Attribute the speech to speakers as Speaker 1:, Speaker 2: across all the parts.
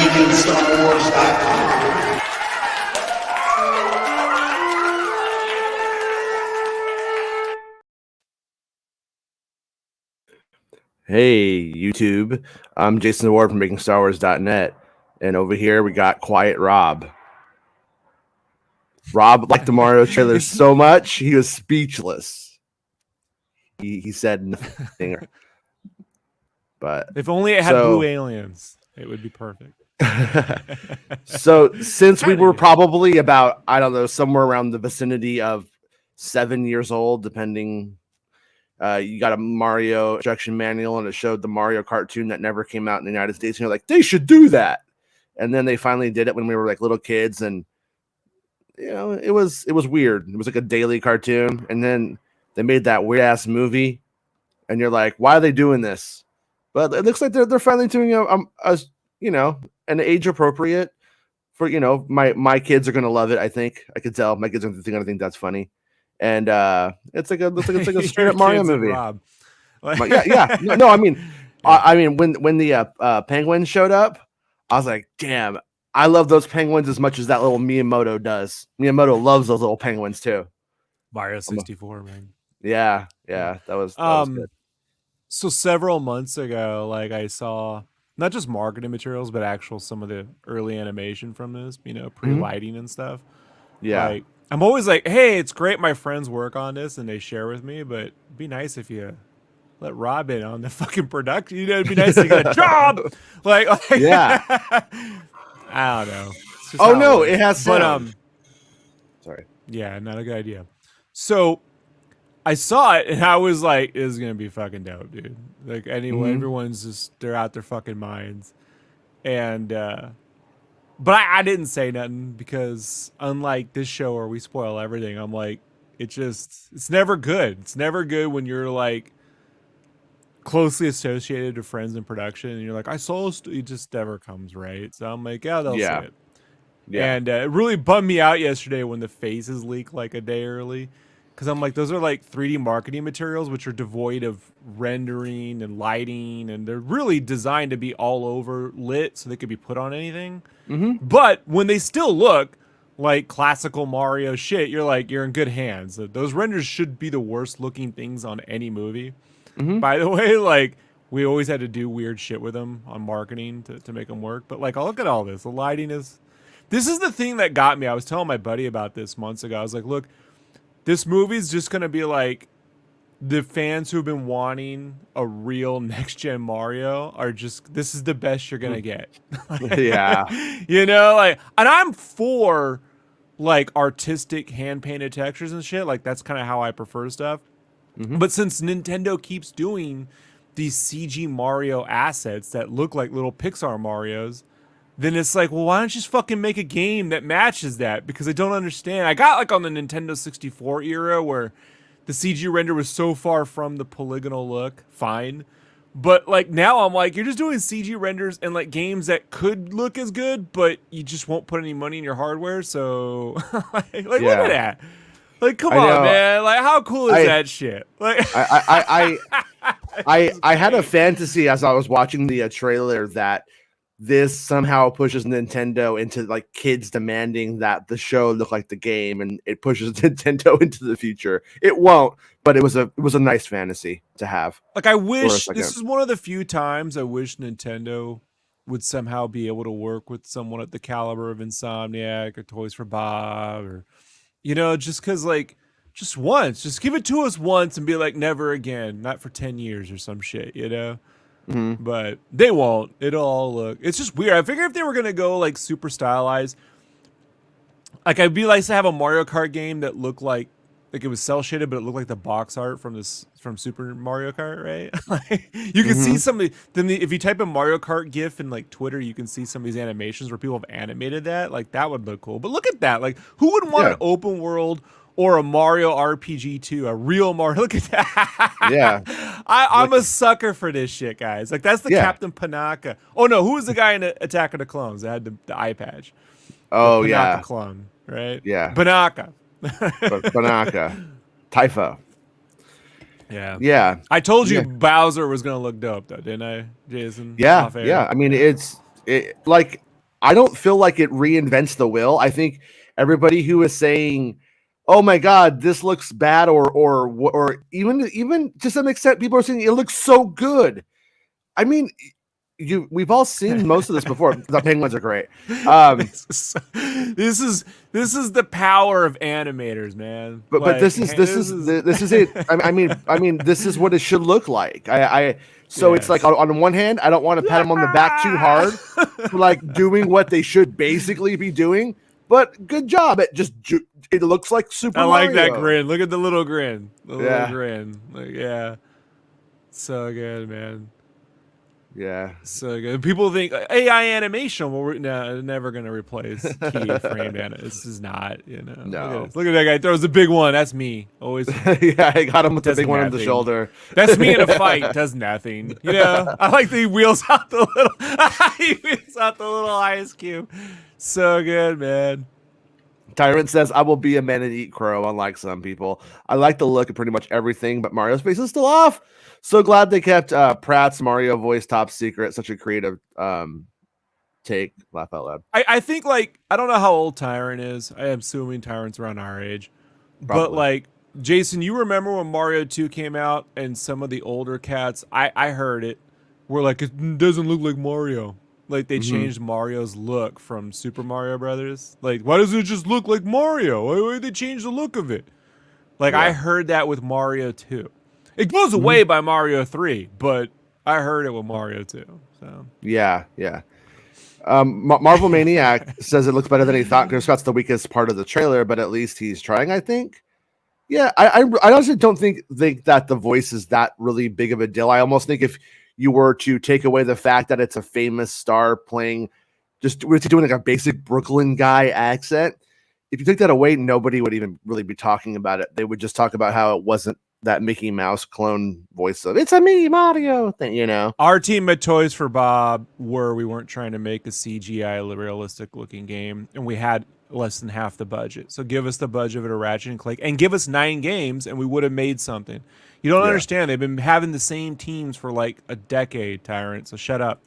Speaker 1: MakingStarWars.net.
Speaker 2: Hey, YouTube. I'm Jason Ward from MakingStarWars.net. And over here, we got Quiet Rob. Rob liked the Mario trailer so much, he was speechless. He said nothing. But
Speaker 3: if only it had blue aliens, it would be perfect.
Speaker 2: So since we were probably about, I don't know, somewhere around the vicinity of 7 years old, depending, you got a Mario instruction manual and it showed the Mario cartoon that never came out in the United States. And you're like, they should do that. And then they finally did it when we were like little kids. And, you know, it was weird. It was like a daily cartoon. And then they made that weird ass movie. And you're like, why are they doing this? But it looks like they're finally doing a you know, an age appropriate for, you know, my kids are gonna love it. I think I could tell my kids are gonna think that's funny, and it's like a straight up Mario movie.
Speaker 3: Rob.
Speaker 2: Yeah. No, I mean, when the penguins showed up, I was like, damn, I love those penguins as much as that little Miyamoto does. Miyamoto loves those little penguins too.
Speaker 3: Mario 64, man.
Speaker 2: Yeah, that was good.
Speaker 3: So several months ago, like I saw not just marketing materials, but actual some of the early animation from this, you know, pre-lighting and stuff.
Speaker 2: Yeah.
Speaker 3: Like, I'm always like, hey, it's great my friends work on this and they share with me, but it'd be nice if you let Rob in on the fucking production. You know, it'd be nice to get a job. Like
Speaker 2: yeah.
Speaker 3: I don't know.
Speaker 2: Oh no, it has sound. Sorry.
Speaker 3: Yeah, not a good idea. So I saw it and I was like, "This is gonna be fucking dope, dude." Like anyway, everyone's just—they're out their fucking minds, and but I didn't say nothing because unlike this show where we spoil everything, I'm like, it's never good. It's never good when you're like closely associated to friends in production and you're like, I saw it just never comes right. So I'm like, yeah, they'll see it. Yeah, and it really bummed me out yesterday when the phases leaked like a day early. Because I'm like, those are like 3D marketing materials, which are devoid of rendering and lighting. And they're really designed to be all over lit so they could be put on anything. But when they still look like classical Mario shit, you're like, you're in good hands. Those renders should be the worst looking things on any movie. By the way, like, we always had to do weird shit with them on marketing to make them work. But like, I'll look at all this. The lighting is... This is the thing that got me. I was telling my buddy about this months ago. I was like, look, this movie's just going to be like the fans who've been wanting a real next-gen Mario are just, this is the best you're going to get.
Speaker 2: Yeah.
Speaker 3: You know, like, and I'm for like artistic hand-painted textures and shit. Like, that's kind of how I prefer stuff. But since Nintendo keeps doing these CG Mario assets that look like little Pixar Marios, then it's like, well, why don't you just fucking make a game that matches that? Because I don't understand. I got like on the Nintendo 64 era where the CG render was so far from the polygonal look, fine. But like now I'm like, you're just doing CG renders and like games that could look as good, but you just won't put any money in your hardware. So like look at that. Like, come on, man. Like, how cool is that shit? Like,
Speaker 2: I had a fantasy as I was watching the trailer that this somehow pushes Nintendo into like kids demanding that the show look like the game, and it pushes Nintendo into the future. It won't, but it was a nice fantasy to have.
Speaker 3: Like, I wish this is one of the few times I wish Nintendo would somehow be able to work with someone at the caliber of Insomniac or Toys for Bob, or, you know, just because like just once, just give it to us once and be like, never again, not for 10 years or some shit, you know? But they won't. It'll all look, it's just weird. I figure if they were gonna go like super stylized, like I'd be nice to have a Mario Kart game that looked like it was cell shaded, but it looked like the box art from Super Mario Kart, right? Like, you can see some of if you type in Mario Kart GIF in like Twitter, you can see some of these animations where people have animated that. Like, that would look cool. But look at that. Like, who would want an open world or a Mario RPG 2, a real Mario? Look at that.
Speaker 2: Yeah.
Speaker 3: I'm a sucker for this shit, guys. Like, that's the Captain Panaka. Oh, no. Who was the guy in Attack of the Clones that had the eye patch?
Speaker 2: Oh,
Speaker 3: the
Speaker 2: yeah.
Speaker 3: clone, right?
Speaker 2: Yeah.
Speaker 3: Banaka.
Speaker 2: Banaka. Typho.
Speaker 3: Yeah.
Speaker 2: Yeah.
Speaker 3: I told you Bowser was going to look dope, though, didn't I, Jason?
Speaker 2: Yeah. Yeah. I mean, it's like I don't feel like it reinvents the wheel. I think everybody who is saying, "Oh my God, this looks bad," or even to some extent, people are saying it looks so good. I mean, we've all seen most of this before. The penguins are great.
Speaker 3: This is the power of animators, man.
Speaker 2: But
Speaker 3: like,
Speaker 2: this is it. I mean, this is what it should look like. So yes. It's like on one hand, I don't want to pat them on the back too hard for like doing what they should basically be doing. But good job. It looks like Super Mario.
Speaker 3: I like that grin. Look at the little grin. Little grin. Like, yeah. So good, man.
Speaker 2: Yeah.
Speaker 3: So good. People think AI animation. Well, we're never going to replace keyframed animation. This is not, you know.
Speaker 2: No.
Speaker 3: Look at that guy. Throws a big one. That's me. Always.
Speaker 2: Yeah, I got him with the big one on the shoulder.
Speaker 3: That's me in a fight. Does nothing. You know, I like the wheels out the little, he wheels out the little ice cube. So good, man.
Speaker 2: Tyrant says, I will be a man and eat crow, unlike some people. I like the look of pretty much everything, but Mario's face is still off. So glad they kept Pratt's Mario voice top secret. Such a creative take. Laugh out loud.
Speaker 3: I think, like, I don't know how old Tyrant is. I am assuming Tyrant's around our age. Probably. But, like, Jason, you remember when Mario 2 came out and some of the older cats, I heard it, were like, it doesn't look like Mario. Like, they changed Mario's look from Super Mario Brothers. Like, why doesn't it just look like Mario? Why did they change the look of it? Like, I heard that with Mario 2. It goes away by Mario 3, but I heard it with Mario 2. So
Speaker 2: yeah. Marvel Maniac says it looks better than he thought. Chris Scott's the weakest part of the trailer, but at least he's trying, I think. Yeah, I honestly don't think that the voice is that really big of a deal. I almost think if you were to take away the fact that it's a famous star playing, just doing like a basic Brooklyn guy accent, if you take that away, nobody would even really be talking about it. They would just talk about how it wasn't that Mickey Mouse clone voice of "It's a me Mario" thing, you know.
Speaker 3: Our team at Toys for Bob, where we weren't trying to make a CGI realistic looking game, and we had less than half the budget. So give us the budget of a Ratchet and Clank, and give us 9 games, and we would have made something. You don't understand. They've been having the same teams for like a decade, Tyrant. So shut up.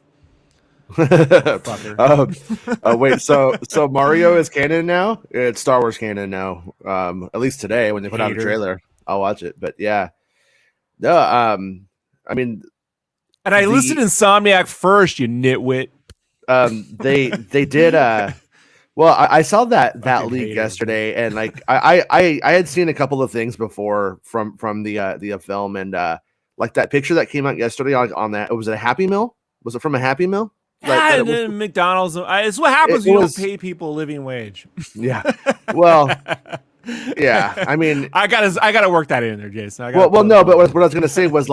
Speaker 2: Wait, so Mario is canon now? It's Star Wars canon now. At least today when they put out a trailer. I'll watch it, but yeah. No, I mean,
Speaker 3: and I listened to Insomniac first, you nitwit.
Speaker 2: They did well, I saw that leak yesterday, and like I had seen a couple of things before from the film, and like that picture that came out yesterday on that. Was it a Happy Meal? Was it from a Happy Meal?
Speaker 3: Yeah, McDonald's. It's what happens when you don't pay people a living wage.
Speaker 2: Yeah. Well. Yeah, I mean,
Speaker 3: I gotta work that in there, Jason.
Speaker 2: Well, no, but what I was gonna say was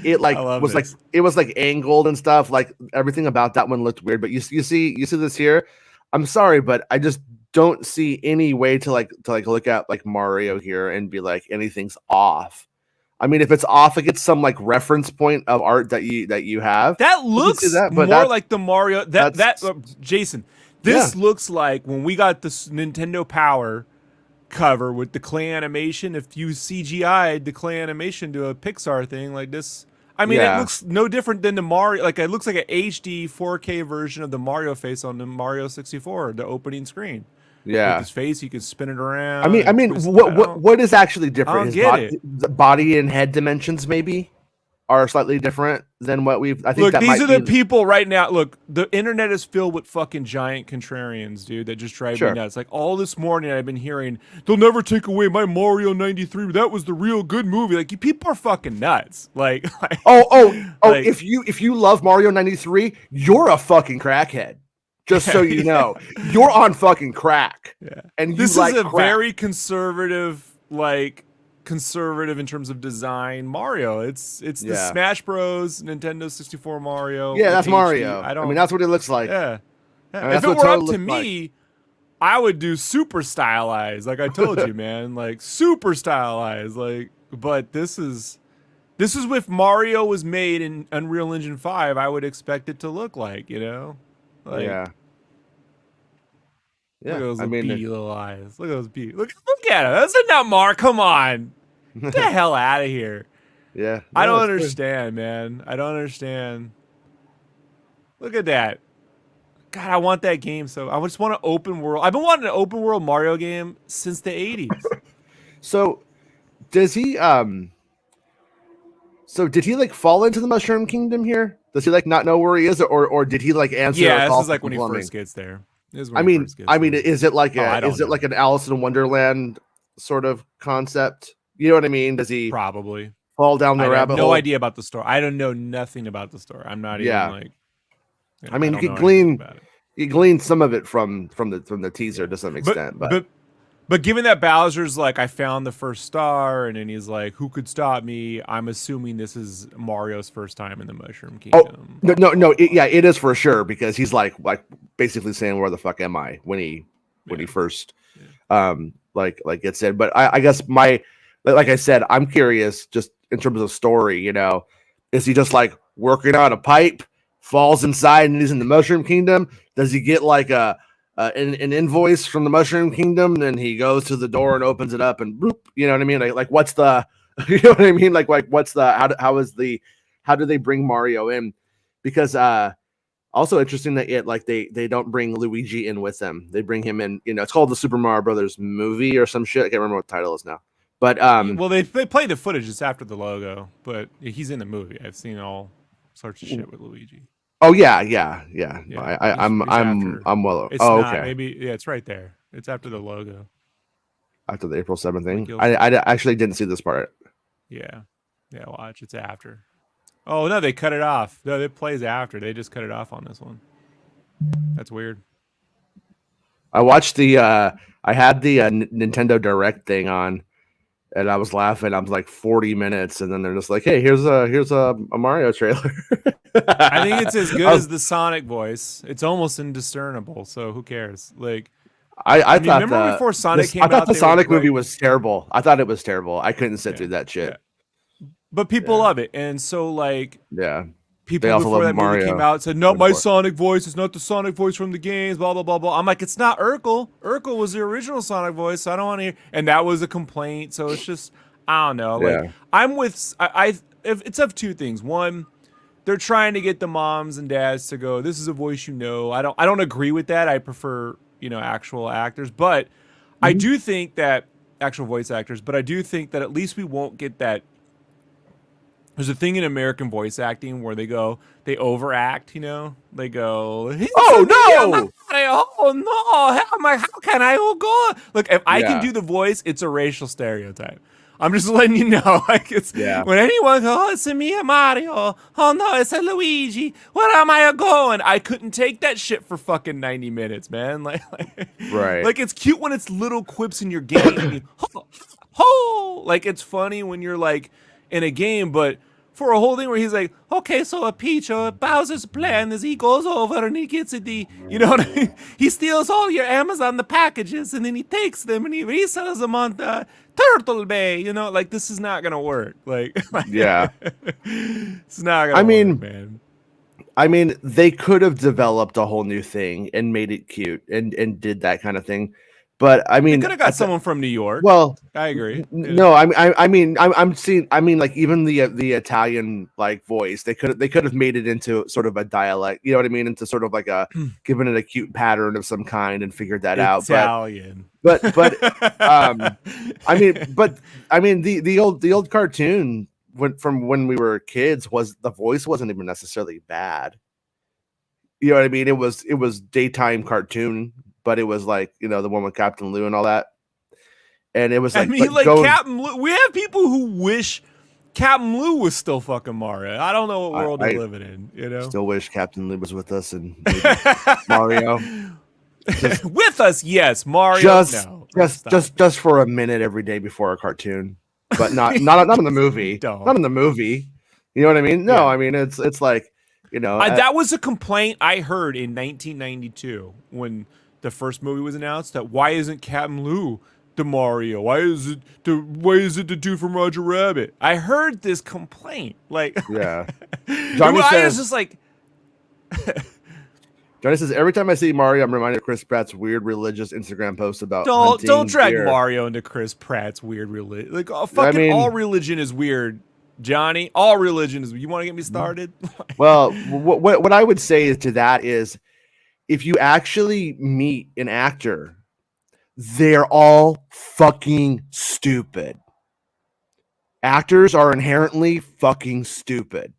Speaker 2: it was like angled and stuff. Like everything about that one looked weird. But you see this here. I'm sorry, but I just don't see any way to look at like Mario here and be like anything's off. I mean, if it's off, it gets some like reference point of art that you have.
Speaker 3: That looks more like the Mario. Jason, this looks like when we got the Nintendo Power cover with the clay animation. If you CGI'd the clay animation to a Pixar thing like this, I mean, it looks no different than the Mario. Like it looks like an HD 4K version of the Mario face on the Mario 64, the opening screen.
Speaker 2: Yeah,
Speaker 3: with his face, you can spin it around.
Speaker 2: I mean, what is actually different? The body and head dimensions maybe are slightly different than what we've. I think
Speaker 3: these are the people right now. Look, the internet is filled with fucking giant contrarians, dude, that just drive me nuts. Like all this morning, I've been hearing they'll never take away my Mario '93. That was the real good movie. Like you people are fucking nuts. Like
Speaker 2: if you love Mario '93, you're a fucking crackhead. Just so you know, you're on fucking crack.
Speaker 3: Yeah,
Speaker 2: and
Speaker 3: this is a very conservative, conservative in terms of design Mario. It's the Smash Bros. Nintendo 64 Mario.
Speaker 2: Yeah, that's HD. Mario. I mean, that's what it looks like.
Speaker 3: Yeah. If it were up to me, I would do super stylized. Like I told you, man. Like super stylized. Like, but this is if Mario was made in Unreal Engine 5, I would expect it to look like, you know? Like,
Speaker 2: yeah.
Speaker 3: Look at those little eyes. Look at those beady. Look at him. That's not Mark. Come on. Get the hell out of here.
Speaker 2: Yeah.
Speaker 3: I don't understand, man. I don't understand. Look at that. God, I want that game. So I just want an open world. I've been wanting an open world Mario game since the 80s.
Speaker 2: So does he so did he like fall into the Mushroom Kingdom here? Does he like not know where he is, or did he like answer a
Speaker 3: Yeah, this
Speaker 2: call
Speaker 3: is like
Speaker 2: from
Speaker 3: when he
Speaker 2: plumbing?
Speaker 3: first gets there. This is
Speaker 2: I
Speaker 3: when he
Speaker 2: mean,
Speaker 3: first gets there.
Speaker 2: is it like
Speaker 3: I don't know.
Speaker 2: like an Alice in Wonderland sort of concept? You know what I mean? Does he
Speaker 3: Probably.
Speaker 2: fall down the
Speaker 3: I have
Speaker 2: rabbit
Speaker 3: no
Speaker 2: hole?
Speaker 3: idea about the story. I don't know nothing about the story. I'm not even like.
Speaker 2: I mean,
Speaker 3: I don't know anything about it.
Speaker 2: you glean some of it from the teaser to some extent,
Speaker 3: But given that Bowser's like, I found the first star, and then he's like, who could stop me? I'm assuming this is Mario's first time in the Mushroom Kingdom.
Speaker 2: No, it is for sure, because he's like basically saying, where the fuck am I, when he first like gets in. But I guess like I said, I'm curious just in terms of story, you know, is he just like working on a pipe, falls inside and he's in the Mushroom Kingdom? Does he get like an invoice from the Mushroom Kingdom, and then he goes to the door and opens it up and boop, you know what I mean? Like what's the, you know what I mean? Like what's the, how do they bring Mario in? Because also interesting that they don't bring Luigi in with them. They bring him in, you know, it's called the Super Mario Brothers movie or some shit. I can't remember what the title is now. But
Speaker 3: well, they play the footage just after the logo, but he's in the movie. I've seen all sorts of shit with Luigi.
Speaker 2: Oh yeah. I'm well.
Speaker 3: It's
Speaker 2: oh
Speaker 3: not,
Speaker 2: okay.
Speaker 3: Maybe it's right there. It's after the logo.
Speaker 2: After the April 7th thing, I actually didn't see this part.
Speaker 3: Yeah, watch. It's after. Oh no, they cut it off. No, it plays after. They just cut it off on this one. That's weird.
Speaker 2: I watched the I had the Nintendo Direct thing on, and I was laughing. I was like 40 minutes, and then they're just like, "Hey, here's a Mario trailer."
Speaker 3: I think it's as good as the Sonic voice. It's almost indiscernible. So who cares? Like,
Speaker 2: I thought
Speaker 3: remember before Sonic came out,
Speaker 2: I thought the Sonic movie was terrible. I thought it was terrible. I couldn't sit through that shit.
Speaker 3: Yeah. But people love it, and so like, people
Speaker 2: also
Speaker 3: before
Speaker 2: love
Speaker 3: that movie
Speaker 2: Mario.
Speaker 3: came out said, "No, my Sonic voice is not the Sonic voice from the games." Blah blah blah blah. I'm like, it's not Urkel. Urkel was the original Sonic voice. So I don't want to hear. And that was a complaint. So it's just, I don't know. Like, I'm with if it's of two things. One, they're trying to get the moms and dads to go, this is a voice you know. I don't agree with that. I prefer, you know, actual actors. But I do think that actual voice actors, but I do think that at least we won't get that. There's a thing in American voice acting where they overact, you know? They go, oh no! Oh no! How can I go? Look, if I can do the voice, it's a racial stereotype. I'm just letting you know. Like, it's when anyone goes, oh, it's a me, Mario. Oh no, it's a Luigi. Where am I going? I couldn't take that shit for fucking 90 minutes, man. Like like it's cute when it's little quips in your game. Like it's funny when you're like in a game, but for a whole thing where he's like, okay, so a Peach or Bowser's plan is he goes over and he gets it, you know what I mean? He steals all your Amazon the packages and then he takes them and he resells them on the Turtle Bay, you know, like this is not gonna work. Like it's not gonna work, man.
Speaker 2: I mean, they could have developed a whole new thing and made it cute and did that kind of thing. But I mean,
Speaker 3: they could have got someone from New York.
Speaker 2: Well,
Speaker 3: I agree.
Speaker 2: No, I'm seeing. I mean, like even the Italian like voice, they could have made it into sort of a dialect. You know what I mean? Into sort of like a given it a cute pattern of some kind and figured that out.
Speaker 3: Italian.
Speaker 2: But I mean, the old cartoon from when we were kids the voice wasn't even necessarily bad. You know what I mean? It was daytime cartoon. But it was like, you know, the one with Captain Lou and all that. And it was like,
Speaker 3: Captain Lou. We have people who wish Captain Lou was still fucking Mario. I don't know what world we're living in, you know?
Speaker 2: Still wish Captain Lou was with us and Mario.
Speaker 3: With us, yes. Mario, no.
Speaker 2: Just for a minute every day before a cartoon. But not in the movie. Not in the movie. You know what I mean? No, I mean, it's like, you know.
Speaker 3: That was a complaint I heard in 1992 when the first movie was announced, that why isn't Captain Lou the Mario? Why is it the dude from Roger Rabbit? I heard this complaint. Like,
Speaker 2: Johnny
Speaker 3: says, just like
Speaker 2: Johnny says, every time I see Mario, I'm reminded of Chris Pratt's weird religious Instagram post about
Speaker 3: don't drag Mario into Chris Pratt's weird religion. Like, all religion is weird, Johnny. All religion is. You want to get me started?
Speaker 2: Well, what I would say to that is if you actually meet an actor, they're all fucking stupid. Actors are inherently fucking stupid.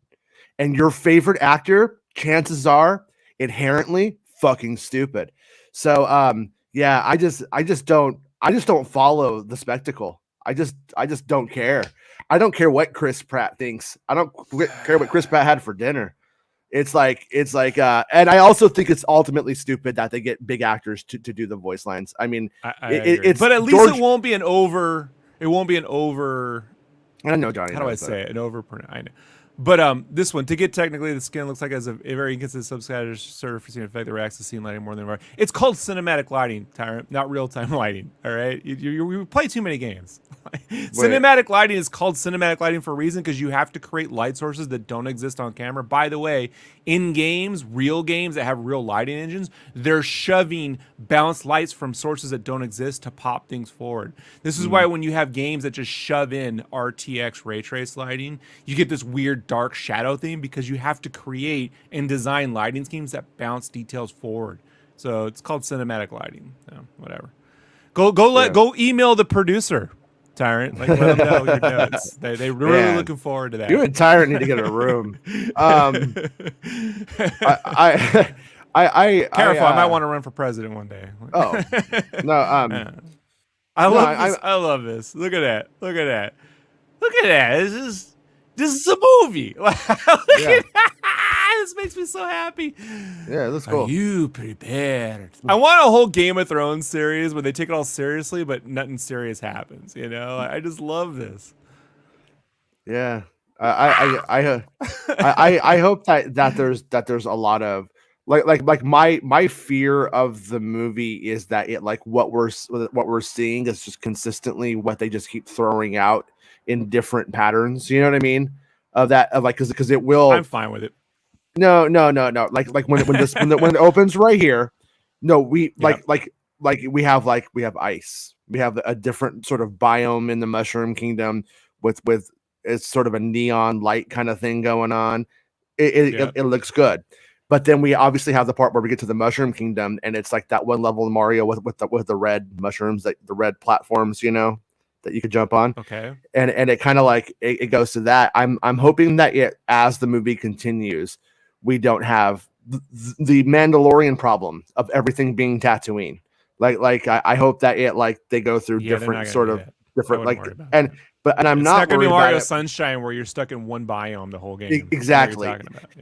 Speaker 2: And your favorite actor, chances are inherently fucking stupid. So yeah, I just don't follow the spectacle. I just don't care. I don't care what Chris Pratt thinks. I don't care what Chris Pratt had for dinner. It's like and I also think it's ultimately stupid that they get big actors to do the voice lines. I mean,
Speaker 3: I agree.
Speaker 2: it's
Speaker 3: But at least
Speaker 2: George,
Speaker 3: it won't be an over. It won't be an over.
Speaker 2: I know Johnny.
Speaker 3: How do I say it? An over. I know. But this one, to get technically, the skin looks like has a very inconsistent subscatter surfacing effect that reacts to scene lighting more than ever. It's called cinematic lighting, Tyrant, not real time lighting. All right, you play too many games. Cinematic lighting is called cinematic lighting for a reason, because you have to create light sources that don't exist on camera. By the way, in games, real games that have real lighting engines, they're shoving balanced lights from sources that don't exist to pop things forward. This is why when you have games that just shove in RTX ray trace lighting, you get this weird dark shadow theme, because you have to create and design lighting schemes that bounce details forward. So it's called cinematic lighting. Whatever. Go email the producer, Tyrant. Like, let them know your notes. They really looking forward to that.
Speaker 2: You and Tyrant need to get a room.
Speaker 3: Careful, I might want to run for president one day.
Speaker 2: Oh no,
Speaker 3: I love this. Look at that. Look at that. Look at that. This is a movie. This makes me so happy.
Speaker 2: Yeah, that's cool.
Speaker 3: Are you prepared? I want a whole Game of Thrones series where they take it all seriously, but nothing serious happens. You know, I just love this.
Speaker 2: Yeah, I hope that there's a lot of like my fear of the movie is that it like what we're seeing is just consistently what they just keep throwing out in different patterns. You know what I mean? Of like because it will.
Speaker 3: I'm fine with it.
Speaker 2: No. Like when it opens right here. No, we like we have ice. We have a different sort of biome in the Mushroom Kingdom with it's sort of a neon light kind of thing going on. It looks good. But then we obviously have the part where we get to the Mushroom Kingdom, and it's like that one level in Mario with the red mushrooms, like the red platforms, you know, that you could jump on.
Speaker 3: Okay.
Speaker 2: And it kind of like it goes to that. I'm hoping that as the movie continues, we don't have the Mandalorian problem of everything being Tatooine. Like I hope that they go through different sort of different like and I'm not
Speaker 3: gonna be
Speaker 2: worried
Speaker 3: Mario
Speaker 2: about
Speaker 3: Sunshine where you're stuck in one biome the whole game.
Speaker 2: Exactly.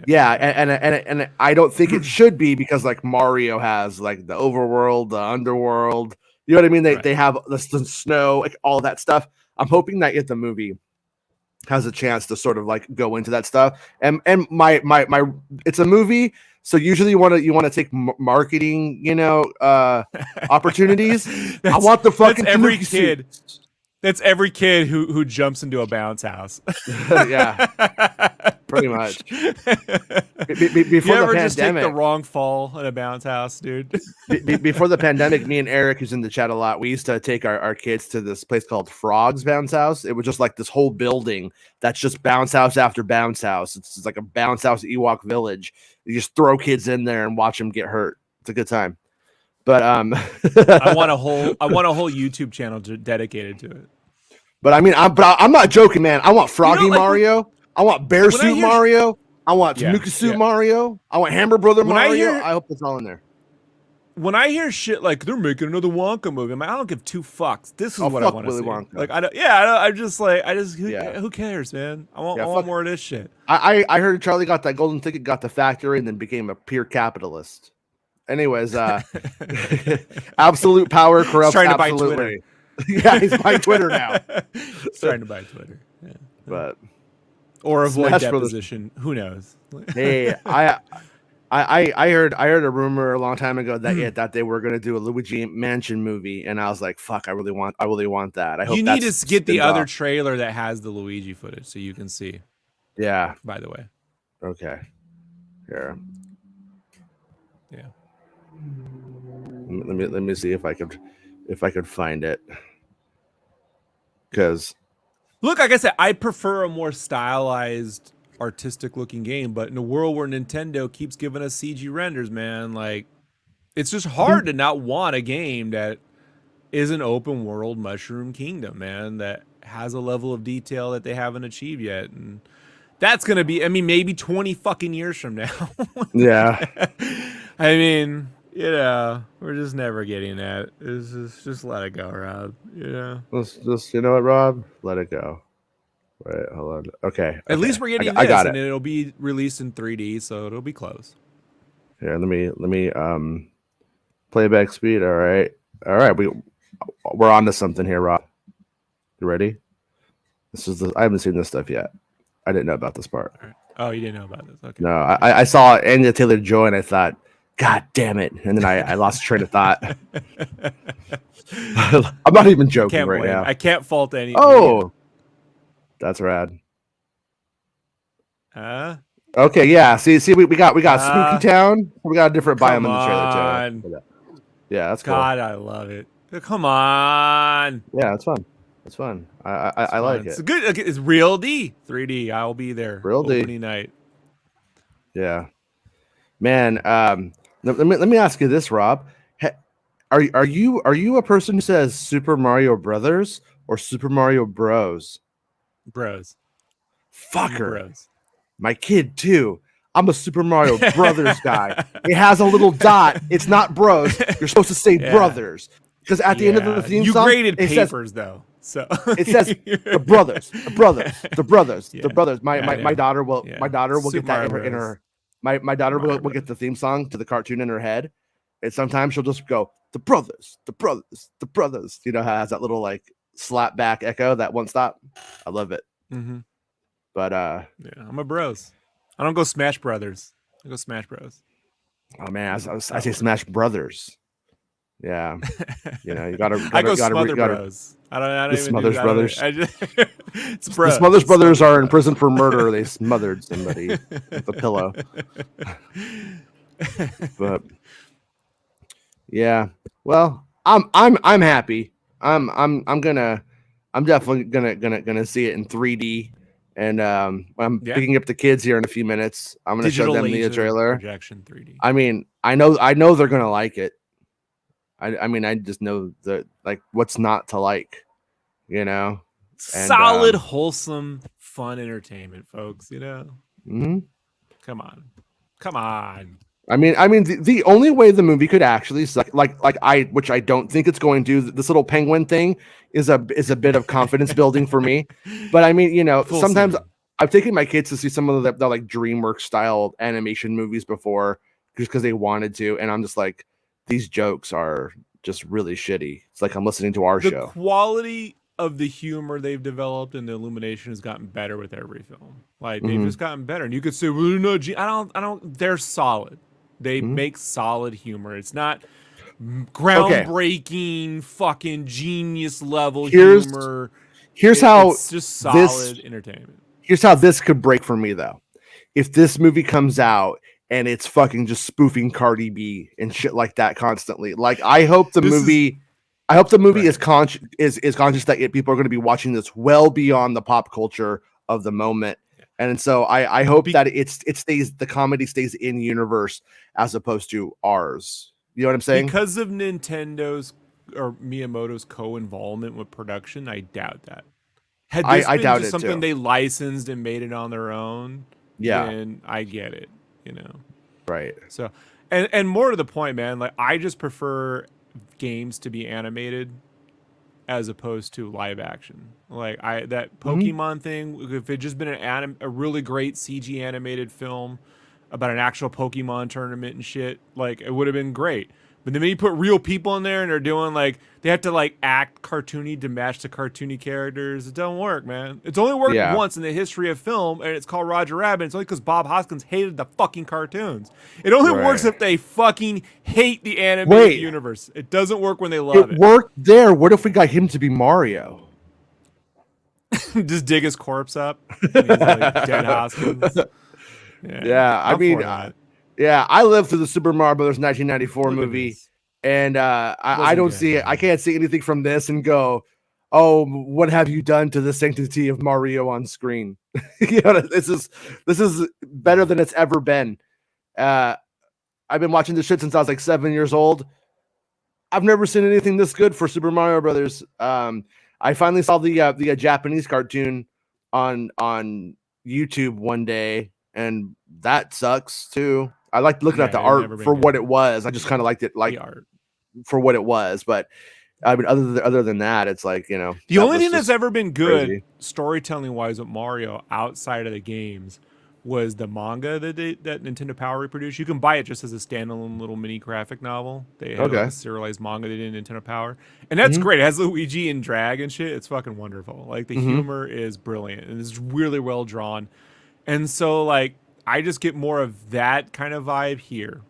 Speaker 2: And I don't think it should be, because like Mario has like the overworld, the underworld. You know what I mean? They have the snow, like all that stuff. I'm hoping that the movie has a chance to sort of like go into that stuff. And my it's a movie, so usually you want to take marketing, opportunities. I want the fucking
Speaker 3: every kid. That's every kid who jumps into a bounce house.
Speaker 2: Yeah, pretty much. Before
Speaker 3: you ever
Speaker 2: the
Speaker 3: just take
Speaker 2: pandemic,
Speaker 3: the wrong fall in a bounce house, dude?
Speaker 2: Before the pandemic, me and Eric, who's in the chat a lot, we used to take our kids to this place called Frog's Bounce House. It was just like this whole building that's just bounce house after bounce house. It's just like a bounce house Ewok village. You just throw kids in there and watch them get hurt. It's a good time. But
Speaker 3: I want a whole YouTube channel dedicated to it.
Speaker 2: But I mean, I'm not joking, man. I want Froggy Mario. I want Bear Suit Mario. I want Tanuki Suit Mario. I want Hammer Brother Mario. I hope it's all in there.
Speaker 3: When I hear shit like they're making another Wonka movie, I don't give two fucks. This is what I want to see. Wonka. Like who cares, man? I want more of this shit.
Speaker 2: I heard Charlie got that golden ticket, got the factory, and then became a pure capitalist. Anyways, absolute power corrupts absolutely. Yeah, he's buying Twitter now.
Speaker 3: He's trying to buy Twitter. Yeah.
Speaker 2: But
Speaker 3: or avoid deposition. Who knows?
Speaker 2: Hey, I heard a rumor a long time ago that they were going to do a Luigi Mansion movie, and I was like, fuck, I really want that. I hope
Speaker 3: you need to get the other trailer that has the Luigi footage so you can see.
Speaker 2: Yeah.
Speaker 3: By the way.
Speaker 2: Okay. Here.
Speaker 3: Yeah.
Speaker 2: Let me see if I could find it. Because
Speaker 3: look, like I said, I prefer a more stylized, artistic looking game, but in a world where Nintendo keeps giving us CG renders, man, like It's just hard to not want a game that is an open world Mushroom Kingdom, man, that has a level of detail that they haven't achieved yet. And that's going to be, I mean, maybe 20 fucking years from now.
Speaker 2: Yeah.
Speaker 3: I mean, we're just never getting that. It's just let it go, Rob.
Speaker 2: Let's just, you know what, Rob? Let it go. Wait, hold on. Okay.
Speaker 3: At least we're getting
Speaker 2: I
Speaker 3: this,
Speaker 2: got
Speaker 3: and
Speaker 2: it.
Speaker 3: it'll be released in 3D, so it'll be close.
Speaker 2: Here, let me playback speed. All right. We're on to something here, Rob. You ready? I haven't seen this stuff yet. I didn't know about this part.
Speaker 3: Right. Oh, you didn't know about this? Okay.
Speaker 2: No, I saw Anya Taylor-Joy and I thought, God damn it! And then I lost train of thought. I'm not even joking right now.
Speaker 3: I can't fault any.
Speaker 2: Oh, that's rad. Okay, yeah. See, we got Spooky Town. We got a different biome in the trailer too. Yeah, that's cool.
Speaker 3: God, I love it. Come on.
Speaker 2: Yeah, it's fun. It's fun. I like it.
Speaker 3: It's good. It's real D, 3D. I'll be there.
Speaker 2: Real D
Speaker 3: opening night.
Speaker 2: Yeah, man. Let me ask you this, Rob. Are you a person who says Super Mario Brothers or Super Mario Bros?
Speaker 3: Bros.
Speaker 2: Fucker.
Speaker 3: Bros.
Speaker 2: My kid too. I'm a Super Mario Brothers guy. It has a little dot. It's not Bros. You're supposed to say Brothers because at the end of the theme song,
Speaker 3: you graded papers though. So
Speaker 2: it says the brothers. My daughter will get that in her. My daughter will get the theme song to the cartoon in her head, and sometimes she'll just go the brothers. You know how it has that little like slap back echo that won't stop. I love it.
Speaker 3: Mm-hmm.
Speaker 2: But
Speaker 3: I'm a Bros. I don't go Smash Brothers. I go Smash Bros.
Speaker 2: Oh man, I say Smash Brothers. Yeah, you know you gotta.
Speaker 3: I go Smother Bros. I don't even
Speaker 2: Smothers Brothers.
Speaker 3: It's Bros.
Speaker 2: The Smothers Brothers are in prison for murder. They smothered somebody with a pillow. But yeah, well, I'm happy. I'm definitely gonna see it in 3D. And I'm picking up the kids here in a few minutes. I'm gonna show them the trailer.
Speaker 3: Projection 3D.
Speaker 2: I mean, I know they're gonna like it. I mean, I just know what's not to like, you know.
Speaker 3: Solid, wholesome, fun entertainment, folks. You know.
Speaker 2: Mm-hmm.
Speaker 3: Come on.
Speaker 2: I mean, the only way the movie could actually suck, which I don't think it's going to. This little penguin thing is a bit of confidence building for me. But I mean, you know, sometimes I've taken my kids to see some of the like DreamWorks style animation movies before, just because they wanted to, and I'm just like, these jokes are just really shitty. It's like I'm listening to our show.
Speaker 3: The quality of the humor they've developed and the illumination has gotten better with every film. Like they've just gotten better, and you could say, well, no, I don't. They're solid. They make solid humor. It's not groundbreaking, fucking genius level humor. It's just solid entertainment.
Speaker 2: Here's how this could break for me, though. If this movie comes out and it's fucking just spoofing Cardi B and shit like that constantly, like I hope the movie is conscious that people are going to be watching this well beyond the pop culture of the moment. And so I hope that the comedy stays in universe as opposed to ours. You know what I'm saying?
Speaker 3: Because of Nintendo's or Miyamoto's co-involvement with production, I doubt that. Had this been just something they licensed and made it on their own, then I get it, you know.
Speaker 2: Right.
Speaker 3: So, and more to the point, man, like I just prefer games to be animated as opposed to live action. Like that Pokemon thing, if it just been a really great CG animated film about an actual Pokemon tournament and shit, like it would have been great. But then when you put real people in there and they're doing like they have to like act cartoony to match the cartoony characters, it don't work, man. It's only worked once in the history of film, and it's called Roger Rabbit. It's only because Bob Hoskins hated the fucking cartoons. It only works if they fucking hate the animated universe. It doesn't work when they love it.
Speaker 2: It worked there. What if we got him to be Mario?
Speaker 3: Just dig his corpse up. And he's like dead Hoskins.
Speaker 2: Yeah, I mean, I lived through the Super Mario Brothers 1994 movie, and I don't see it. I can't see anything from this and go, "Oh, what have you done to the sanctity of Mario on screen?" You know, this is better than it's ever been. I've been watching this shit since I was like 7 years old. I've never seen anything this good for Super Mario Brothers. I finally saw the Japanese cartoon on YouTube one day, and that sucks too. I liked looking at the art for what it was. I just kind of liked it like for what it was, but I mean, other than that, it's like, you know,
Speaker 3: the only thing that's ever been good
Speaker 2: crazy.
Speaker 3: Storytelling wise with Mario outside of the games was the manga that Nintendo Power reproduced. You can buy it just as a standalone little mini graphic novel. They had like a serialized manga they did in Nintendo Power, and that's great. It has Luigi and drag and shit. It's fucking wonderful. Like the humor is brilliant and it's really well drawn, and so like I just get more of that kind of vibe here,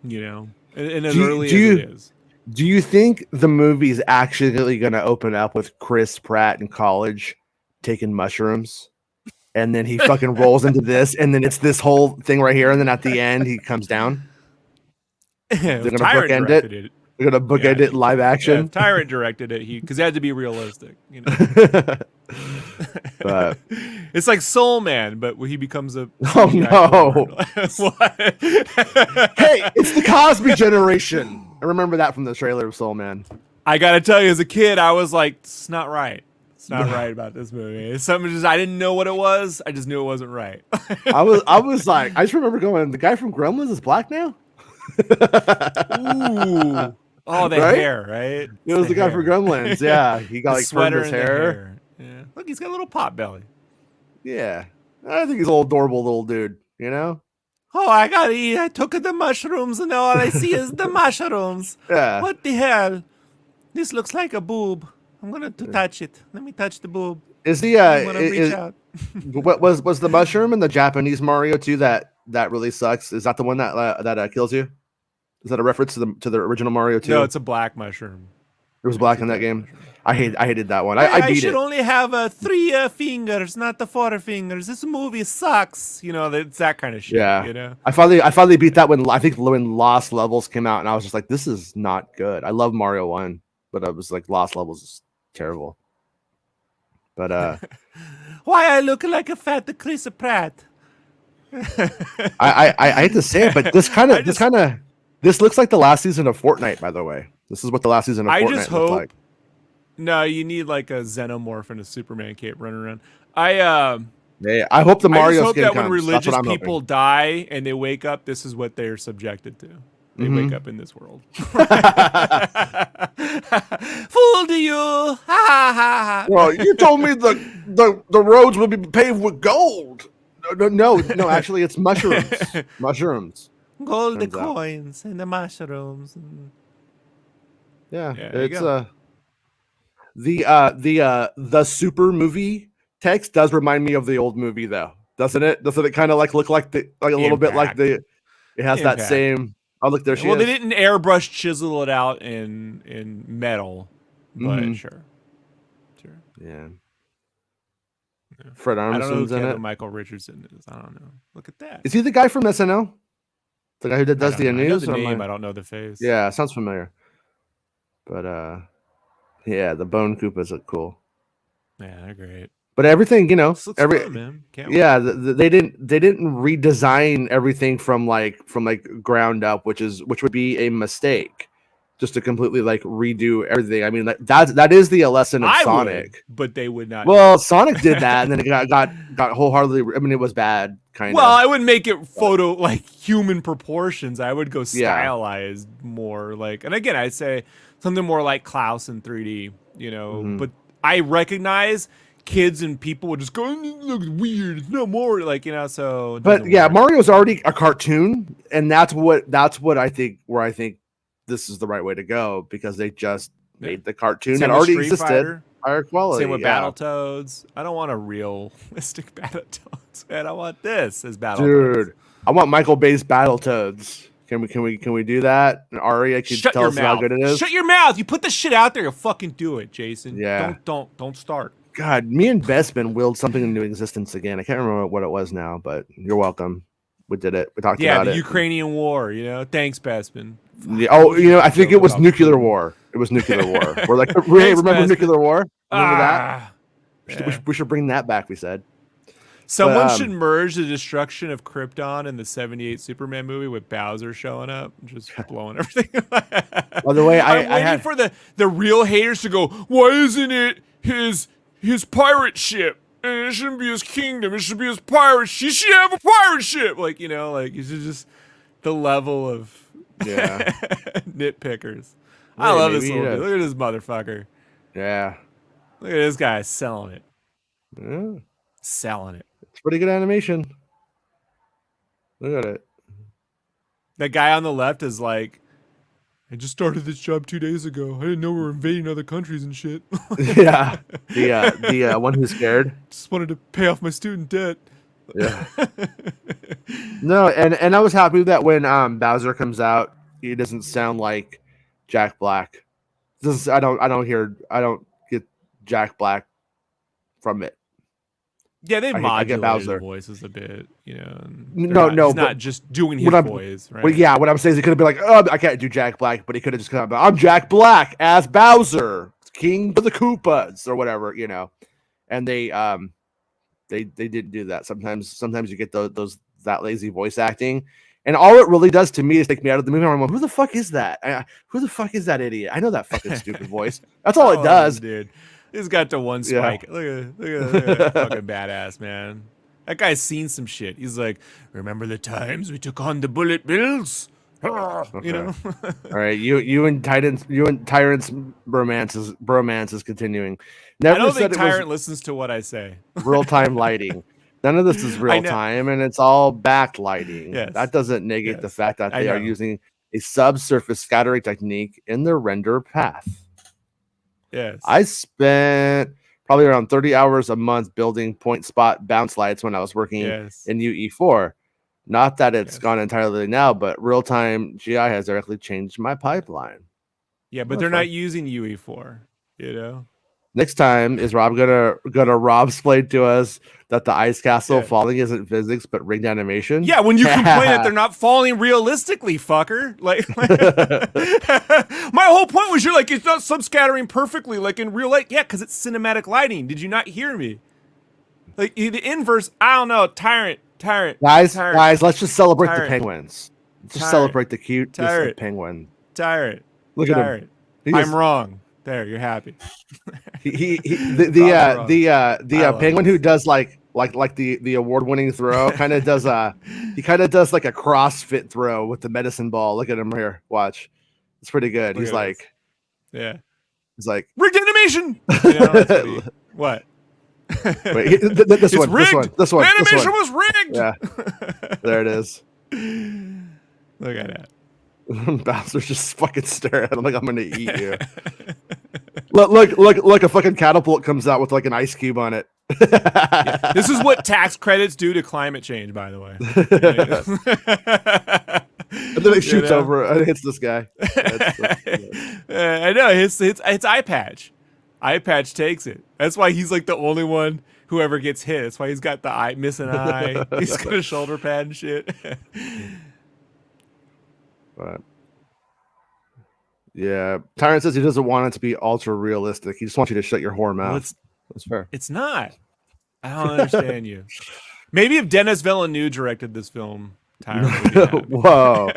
Speaker 3: you know, and as early as it is.
Speaker 2: Do you think the movie's actually going to open up with Chris Pratt in college taking mushrooms? And then he fucking rolls into this, and then it's this whole thing right here, and then at the end he comes down. They're gonna bookend it. They're gonna bookend it live action.
Speaker 3: Yeah, Tyrant directed it, because it had to be realistic, you know.
Speaker 2: But
Speaker 3: it's like Soul Man, but he becomes a
Speaker 2: what? Hey, it's the Cosby generation. I remember that from the trailer of Soul Man.
Speaker 3: I gotta tell you, as a kid, I was like, it's not right. It's not right about this movie. It's something just I didn't know what it was. I just knew it wasn't right.
Speaker 2: I was like, I just remember going, the guy from Gremlins is black now?
Speaker 3: Ooh. Oh, the hair, right?
Speaker 2: It was the guy from Gremlins. Yeah. He got like
Speaker 3: sweater
Speaker 2: his hair.
Speaker 3: Yeah. Look, he's got a little pot belly.
Speaker 2: Yeah. I think he's a little adorable little dude, you know?
Speaker 3: Oh, I gotta eat. I took the mushrooms and all I see is the mushrooms.
Speaker 2: Yeah.
Speaker 3: What the hell? This looks like a boob. I'm gonna touch it. Let me touch the boob.
Speaker 2: Is the reach out. What was the mushroom in the Japanese Mario 2 that really sucks? Is that the one that kills you? Is that a reference to the original Mario 2?
Speaker 3: No, it's a black mushroom.
Speaker 2: It was black in that game. I hated that one. I beat it.
Speaker 3: I should only have 3 fingers, not the 4 fingers. This movie sucks. You know, it's that kind of shit.
Speaker 2: Yeah.
Speaker 3: You know.
Speaker 2: I finally beat that when Lost Levels came out, and I was just like, this is not good. I love Mario 1, but I was like, Lost Levels is terrible. But
Speaker 3: why I look like a fat Chris Pratt?
Speaker 2: I hate to say it, but this looks like the last season of Fortnite, by the way. This is what the last season of Fortnite looked like.
Speaker 3: No, you need like a xenomorph and a Superman cape running around.
Speaker 2: I hope the Mario
Speaker 3: hope
Speaker 2: skin
Speaker 3: that
Speaker 2: comes.
Speaker 3: When religious people die and they wake up, this is what they're subjected to. They wake up in this world. Fooled you! Ha ha ha!
Speaker 2: Well, you told me the roads would be paved with gold. No. Actually, it's mushrooms. Mushrooms.
Speaker 3: Gold, the coins, and the mushrooms.
Speaker 2: Yeah, it's the super movie text does remind me of the old movie, though, doesn't it? Doesn't it kind of like look like a little bit like it has that same? Oh, look, there she is.
Speaker 3: Well, they didn't airbrush chisel it out in metal, but sure.
Speaker 2: Yeah. Fred Armisen's in it.
Speaker 3: Michael Richardson is. I don't know. Look at that.
Speaker 2: Is he the guy from SNL? The guy who does the news?
Speaker 3: I know the name. I don't know the face.
Speaker 2: Yeah, sounds familiar. But yeah, the Bone Koopas look cool.
Speaker 3: Yeah, they're great.
Speaker 2: But everything, you know,
Speaker 3: fun, man.
Speaker 2: They didn't redesign everything from ground up, which would be a mistake. Just to completely like redo everything. I mean, that is the lesson of Sonic.
Speaker 3: But they would not.
Speaker 2: Well, Sonic did that, and then it got wholeheartedly. I mean, it was bad, kind of.
Speaker 3: Well, I would make it like human proportions. I would go stylized more like, and again, I'd say something more like Klaus in 3D. You know, but I recognize kids and people would just go, it looks weird. It's no more like, you know. So,
Speaker 2: but yeah, Mario's already a cartoon, and that's what I think. Where I think this is the right way to go, because they just made the cartoon that already existed. Higher quality.
Speaker 3: Same with Battletoads. I don't want a realistic Battletoads, man. I want this as Battletoads.
Speaker 2: Dude, I want Michael Bay's Battletoads. Can we do that? And Aria can tell us how good it is.
Speaker 3: Shut your mouth! You put this shit out there, you'll fucking do it, Jason.
Speaker 2: Yeah.
Speaker 3: Don't start.
Speaker 2: God, me and Bespin willed something into existence again. I can't remember what it was now, but you're welcome. We did it. We talked about it.
Speaker 3: Yeah, the Ukrainian war. You know, thanks, Bespin.
Speaker 2: Yeah, oh, you know, I think it was nuclear war. It was nuclear war. We're like, remember nuclear war? Remember that? We should bring that back. We said.
Speaker 3: Someone should merge the destruction of Krypton in the '78 Superman movie with Bowser showing up, and just blowing everything.
Speaker 2: By the way,
Speaker 3: I'm waiting for the real haters to go, why isn't it his pirate ship? And it shouldn't be his kingdom. It should be his pirate ship. He should have a pirate ship. Like, it's just the level of nitpickers. I love this little dude. Look at this motherfucker.
Speaker 2: Yeah.
Speaker 3: Look at this guy selling it.
Speaker 2: Yeah.
Speaker 3: Selling it.
Speaker 2: It's pretty good animation. Look at it.
Speaker 3: That guy on the left is like, I just started this job 2 days ago. I didn't know we were invading other countries and shit.
Speaker 2: Yeah. The one who's scared.
Speaker 3: Just wanted to pay off my student debt.
Speaker 2: Yeah. No, and I was happy that when Bowser comes out, he doesn't sound like Jack Black. I don't get Jack Black from it.
Speaker 3: Yeah, they modulated the voices a bit, He's not just doing his voice, right?
Speaker 2: But yeah, what I'm saying is he could have been like, oh, I can't do Jack Black, but he could have just come out, I'm Jack Black as Bowser, King of the Koopas, or whatever, And they didn't do that. Sometimes you get that lazy voice acting, and all it really does to me is take me out of the movie. I'm like, who the fuck is that? Who the fuck is that idiot? I know that fucking stupid voice. That's all it does,
Speaker 3: dude. He's got the one spike. Yeah. Look at fucking badass, man. That guy's seen some shit. He's like, remember the times we took on the bullet bills? Okay.
Speaker 2: All right, you and Tyrant's bromance is continuing.
Speaker 3: I don't think Tyrant listens to what I say.
Speaker 2: Real-time lighting. None of this is real time, and it's all backlighting.
Speaker 3: Yes.
Speaker 2: That doesn't negate the fact that they are using a subsurface scattering technique in their render path.
Speaker 3: Yes.
Speaker 2: I spent probably around 30 hours a month building point spot bounce lights when I was working in UE4. Not that it's gone entirely now, but real-time GI has directly changed my pipeline.
Speaker 3: Yeah, but they're not using UE4,
Speaker 2: Next time, is Rob gonna Rob explain to us that the ice castle falling isn't physics but rigged animation?
Speaker 3: Yeah, when you complain that they're not falling realistically, fucker. Like my whole point was you're like, it's not subscattering perfectly like in real light. Yeah, because it's cinematic lighting. Did you not hear me? Like the inverse, I don't know, Tyrant.
Speaker 2: Guys, let's just celebrate the penguins. Just celebrate the cute penguin.
Speaker 3: Tyrant.
Speaker 2: Look at him.
Speaker 3: I'm wrong. There, you're happy.
Speaker 2: The penguin who does like the award-winning throw kind of does he kind of does like a CrossFit throw with the medicine ball. Look at him here. Watch. It's pretty good. He's like, he's like
Speaker 3: rigged animation. What?
Speaker 2: Wait, this one.
Speaker 3: The animation was rigged.
Speaker 2: Yeah. There it is.
Speaker 3: Look at that.
Speaker 2: Bowser's just fucking staring at him like I'm gonna eat you. Look! A fucking catapult comes out with like an ice cube on it.
Speaker 3: This is what tax credits do to climate change, by the way.
Speaker 2: And then it shoots over and hits this guy.
Speaker 3: I know it's eye patch. Eye patch takes it. That's why he's like the only one who ever gets hit. That's why he's got the missing eye. He's got a shoulder pad and shit.
Speaker 2: But yeah, Tyrant says he doesn't want it to be ultra realistic. He just wants you to shut your whore mouth. That's fair.
Speaker 3: It's not. I don't understand you. Maybe if Denis Villeneuve directed this film, Tyrant would be happy.
Speaker 2: Whoa.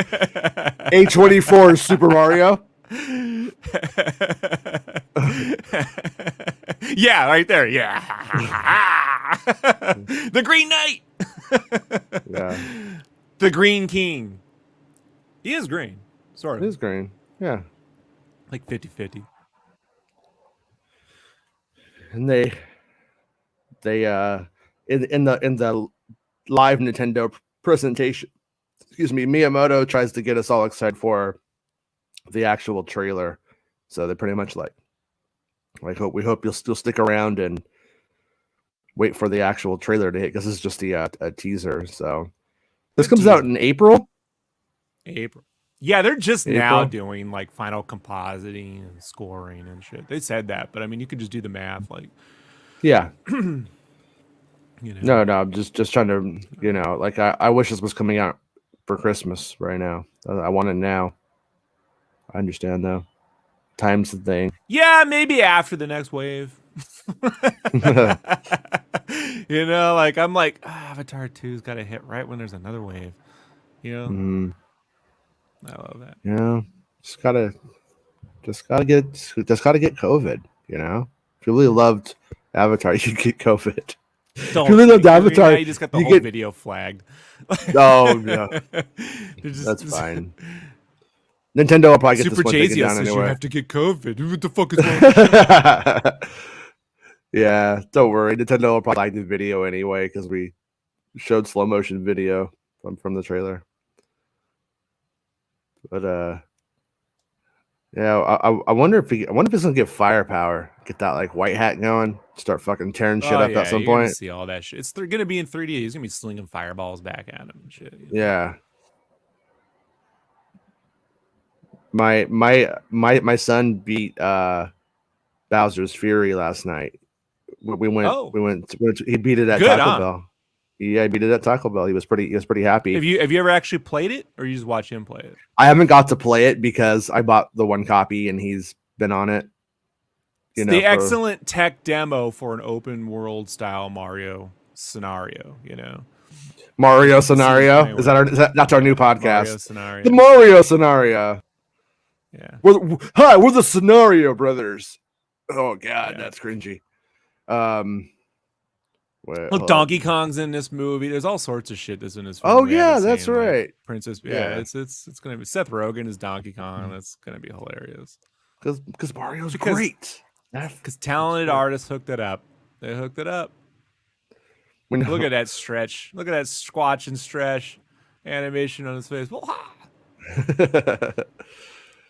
Speaker 2: A24 Super Mario.
Speaker 3: Yeah, right there. Yeah. The Green Knight.
Speaker 2: Yeah.
Speaker 3: The Green King. He is green. Sort of.
Speaker 2: He is green. Yeah.
Speaker 3: Like 50-50.
Speaker 2: And they in the live Nintendo presentation, Miyamoto tries to get us all excited for the actual trailer. So they pretty much we hope you'll still stick around and wait for the actual trailer to hit, because this is just a teaser. So this comes out in April.
Speaker 3: Yeah, they're just now doing like final compositing and scoring and shit. They said that, but I mean, you could just do the math. Like,
Speaker 2: yeah, No, I'm just trying to, I wish this was coming out for Christmas right now. I want it now. I understand though. Time's the thing.
Speaker 3: Yeah, maybe after the next wave. You know, like I'm like Avatar 2's got to hit right when there's another wave. You know, I love that.
Speaker 2: Yeah, just gotta get COVID. You know, if you really loved Avatar, you get COVID. If you really loved Avatar,
Speaker 3: now you just got the whole
Speaker 2: get
Speaker 3: video flagged.
Speaker 2: oh yeah, that's fine. Nintendo will probably get
Speaker 3: Super
Speaker 2: this one taken
Speaker 3: Jay-Z
Speaker 2: down
Speaker 3: says
Speaker 2: anyway.
Speaker 3: you have to get COVID. What the fuck is wrong with you?
Speaker 2: Yeah, don't worry. Nintendo will probably like the video anyway because we showed slow motion video from the trailer. But yeah, I wonder if it's gonna get firepower, get that like white hat going, start fucking tearing shit up at some
Speaker 3: you're gonna
Speaker 2: point.
Speaker 3: see all that shit. It's gonna be in 3D. He's gonna be slinging fireballs back at him and shit. You know?
Speaker 2: Yeah. My son beat Bowser's Fury last night. We went. He beat it at Taco Bell. Yeah, he beat it at Taco Bell. He was pretty happy.
Speaker 3: Have you ever actually played it, or you just watch him play it?
Speaker 2: I haven't got to play it because I bought the one copy and he's been on it.
Speaker 3: It's the excellent tech demo for an open world style Mario scenario. You know,
Speaker 2: Mario scenario. That's our new podcast?
Speaker 3: Mario scenario.
Speaker 2: The Mario scenario.
Speaker 3: Yeah.
Speaker 2: We're the Scenario Brothers. Oh God, that's cringy.
Speaker 3: Look, Donkey Kong's in this movie. There's all sorts of shit that's in this movie.
Speaker 2: Oh yeah, that's right.
Speaker 3: Like Princess. Yeah, it's gonna be Seth Rogen as Donkey Kong. That's gonna be hilarious.
Speaker 2: Because Mario's great.
Speaker 3: Because talented artists hooked it up. They hooked it up. Look at that stretch. Look at that squatch and stretch animation on his face.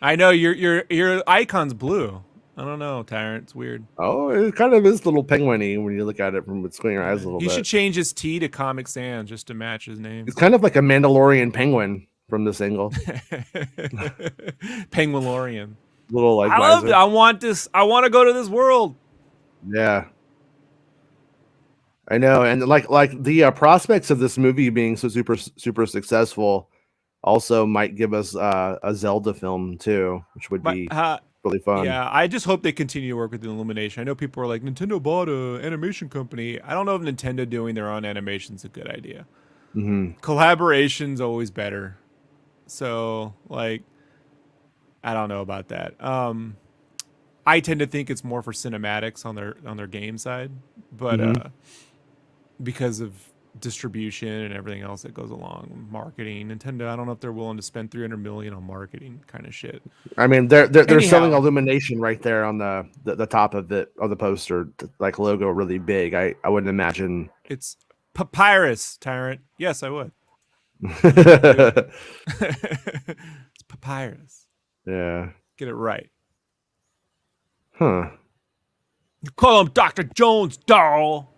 Speaker 3: I know your icon's blue. I don't know, Tyrant. It's weird.
Speaker 2: Oh, it kind of is little penguin-y when you look at it from squinting your eyes a little bit.
Speaker 3: He should change his T to Comic Sans just to match his name.
Speaker 2: It's kind of like a Mandalorian penguin from this angle.
Speaker 3: Penguinlorian.
Speaker 2: Little like
Speaker 3: I love it. I want this. I want to go to this world.
Speaker 2: Yeah. I know, and like the prospects of this movie being so super successful also might give us a Zelda film too, which would be really fun.
Speaker 3: Yeah, I just hope they continue to work with Illumination. I know people are like, Nintendo bought a animation company. I don't know if Nintendo doing their own animation is a good idea. Collaboration's always better. So like, I don't know about that. I tend to think it's more for cinematics on their game side, but because of distribution and everything else that goes along, marketing, Nintendo, I don't know if they're willing to spend $300 million on marketing kind of shit.
Speaker 2: I mean, they're selling Illumination right there on the top of the poster, like logo really big. I wouldn't imagine
Speaker 3: it's Papyrus, Tyrant. Yes, I would. It's Papyrus.
Speaker 2: Yeah.
Speaker 3: Get it right.
Speaker 2: Huh.
Speaker 3: You call him Dr. Jones, doll.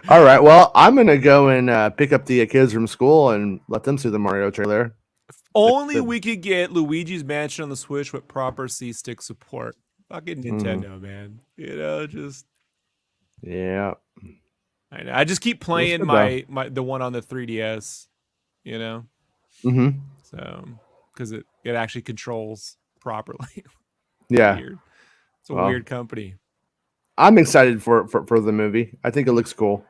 Speaker 2: All right. Well, I'm gonna go and pick up the kids from school and let them see the Mario trailer.
Speaker 3: If only we could get Luigi's Mansion on the Switch with proper C-stick support. Fucking Nintendo, man. You know, just
Speaker 2: yeah.
Speaker 3: I know. I just keep playing the one on the 3DS. You know. So because it actually controls properly.
Speaker 2: Yeah.
Speaker 3: Weird. It's a weird company.
Speaker 2: I'm excited for the movie. I think it looks cool.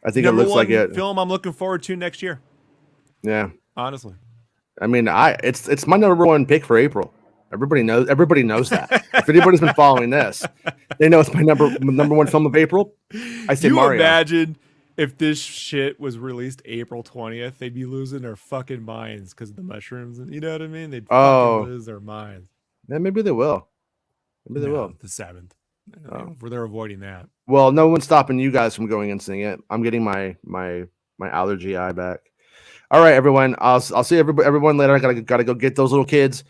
Speaker 2: I think it looks like it.
Speaker 3: Film I'm looking forward to next year.
Speaker 2: Yeah.
Speaker 3: Honestly.
Speaker 2: I mean, it's my number one pick for April. Everybody knows that. If anybody's been following this, they know it's my number one film of April. I say Mario.
Speaker 3: Imagine if this shit was released April 20th, they'd be losing their fucking minds because of the mushrooms. You know what I mean? They'd fucking lose their minds.
Speaker 2: Yeah, maybe they will. Maybe they will.
Speaker 3: The 7th. They're avoiding that.
Speaker 2: Well, no one's stopping you guys from going and seeing it. I'm getting my allergy eye back. All right, everyone. I'll see everyone later. I gotta go get those little kids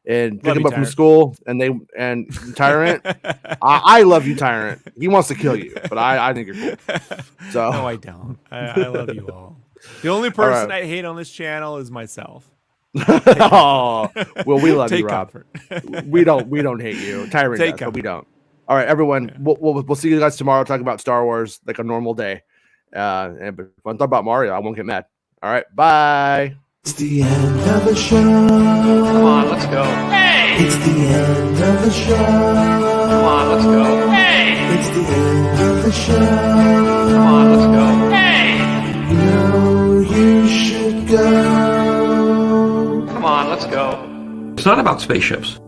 Speaker 2: and pick them up from school. And Tyrant, I love you, Tyrant. He wants to kill you, but I think you're cool. So
Speaker 3: no, I don't. I love you all. The only person I hate on this channel is myself.
Speaker 2: Oh, well, we love you, Rob.
Speaker 3: Comfort.
Speaker 2: we don't hate you. Tyrant does, but we don't. All right, everyone. Yeah. We'll see you guys tomorrow. Talk about Star Wars like a normal day. But if I talk about Mario, I won't get mad. All right, bye.
Speaker 1: It's the end of the show.
Speaker 4: Come on, let's go.
Speaker 1: Hey! It's the end of the show.
Speaker 4: Come on, let's go. Hey!
Speaker 1: It's the end of the show.
Speaker 4: Come on, let's go.
Speaker 1: You know you should go.
Speaker 4: Come on, let's go.
Speaker 5: It's not about spaceships.